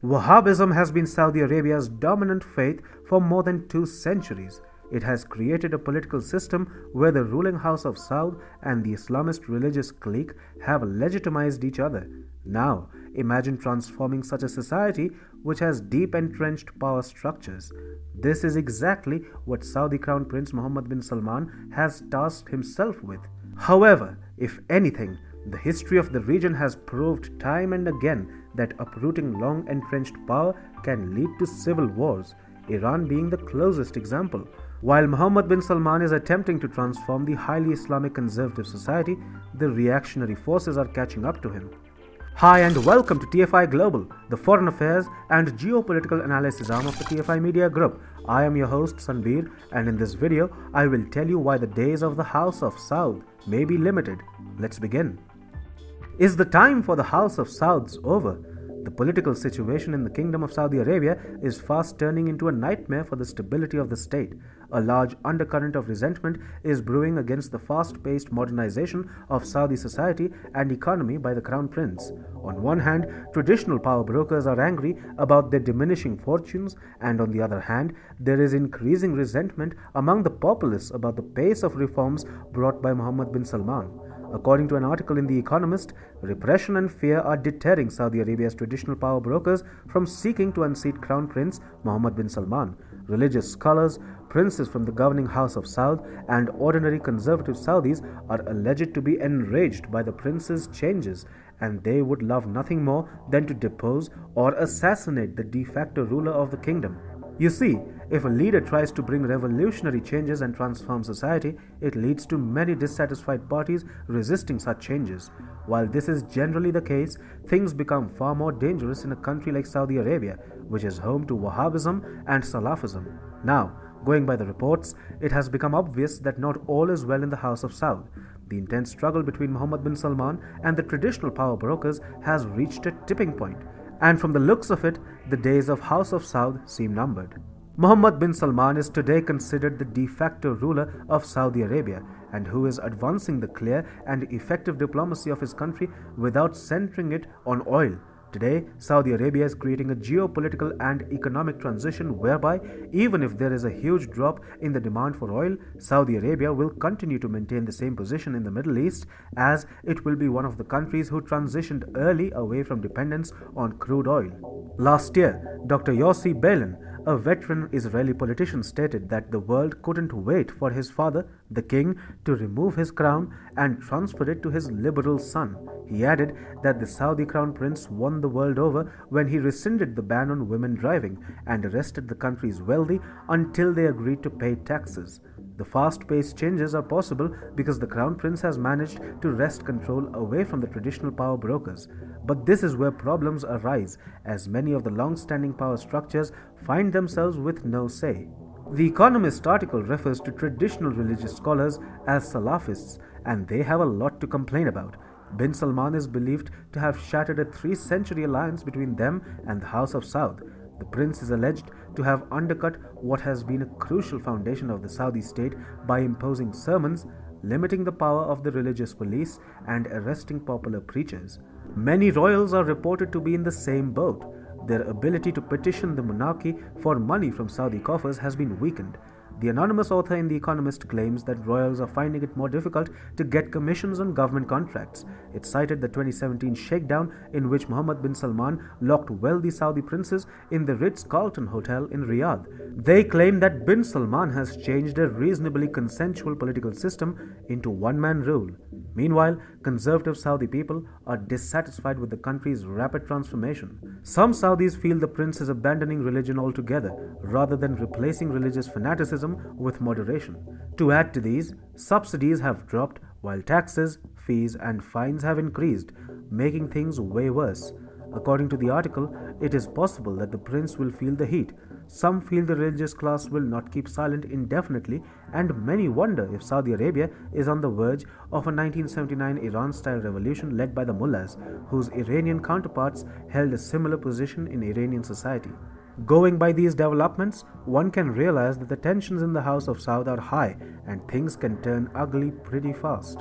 Wahhabism has been Saudi Arabia's dominant faith for more than 2 centuries. It has created a political system where the ruling House of Saud and the Islamist religious clique have legitimized each other. Now, imagine transforming such a society which has deep entrenched power structures. This is exactly what Saudi Crown Prince Mohammed bin Salman has tasked himself with. However, if anything, the history of the region has proved time and again that uprooting long entrenched power can lead to civil wars, Iran being the closest example. While Mohammed bin Salman is attempting to transform the highly Islamic conservative society, the reactionary forces are catching up to him. Hi and welcome to TFI Global, the foreign affairs and geopolitical analysis arm of the TFI Media Group. I am your host Sanbir, and in this video I will tell you why the days of the House of Saud may be limited. Let's begin. Is the time for the House of Sauds over? The political situation in the Kingdom of Saudi Arabia is fast turning into a nightmare for the stability of the state. A large undercurrent of resentment is brewing against the fast-paced modernization of Saudi society and economy by the Crown Prince. On one hand, traditional power brokers are angry about their diminishing fortunes, and on the other hand, there is increasing resentment among the populace about the pace of reforms brought by Mohammed bin Salman. According to an article in The Economist, repression and fear are deterring Saudi Arabia's traditional power brokers from seeking to unseat Crown Prince Mohammed bin Salman. Religious scholars, princes from the governing House of Saud, and ordinary conservative Saudis are alleged to be enraged by the prince's changes, and they would love nothing more than to depose or assassinate the de facto ruler of the kingdom. You see, if a leader tries to bring revolutionary changes and transform society, it leads to many dissatisfied parties resisting such changes. While this is generally the case, things become far more dangerous in a country like Saudi Arabia, which is home to Wahhabism and Salafism. Now, going by the reports, it has become obvious that not all is well in the House of Saud. The intense struggle between Mohammed bin Salman and the traditional power brokers has reached a tipping point, and from the looks of it, the days of House of Saud seem numbered. Mohammed bin Salman is today considered the de facto ruler of Saudi Arabia, and who is advancing the clear and effective diplomacy of his country without centering it on oil. Today, Saudi Arabia is creating a geopolitical and economic transition whereby, even if there is a huge drop in the demand for oil, Saudi Arabia will continue to maintain the same position in the Middle East, as it will be one of the countries who transitioned early away from dependence on crude oil. Last year, Dr. Yossi Beilin, a veteran Israeli politician, stated that the world couldn't wait for his father, the king, to remove his crown and transfer it to his liberal son. He added that the Saudi crown prince won the world over when he rescinded the ban on women driving and arrested the country's wealthy until they agreed to pay taxes. The fast-paced changes are possible because the Crown Prince has managed to wrest control away from the traditional power brokers. But this is where problems arise, as many of the long-standing power structures find themselves with no say. The Economist article refers to traditional religious scholars as Salafists, and they have a lot to complain about. Bin Salman is believed to have shattered a 3-century alliance between them and the House of Saud. The prince is alleged to have undercut what has been a crucial foundation of the Saudi state by imposing sermons, limiting the power of the religious police, and arresting popular preachers. Many royals are reported to be in the same boat. Their ability to petition the monarchy for money from Saudi coffers has been weakened. The anonymous author in The Economist claims that royals are finding it more difficult to get commissions on government contracts. It cited the 2017 shakedown in which Mohammed bin Salman locked wealthy Saudi princes in the Ritz-Carlton Hotel in Riyadh. They claim that bin Salman has changed a reasonably consensual political system into one-man rule. Meanwhile, conservative Saudi people are dissatisfied with the country's rapid transformation. Some Saudis feel the prince is abandoning religion altogether, rather than replacing religious fanaticism with moderation. To add to these, subsidies have dropped while taxes, fees, and fines have increased, making things way worse. According to the article, it is possible that the prince will feel the heat. Some feel the religious class will not keep silent indefinitely, and many wonder if Saudi Arabia is on the verge of a 1979 Iran-style revolution led by the mullahs, whose Iranian counterparts held a similar position in Iranian society. Going by these developments, one can realize that the tensions in the House of Saud are high and things can turn ugly pretty fast.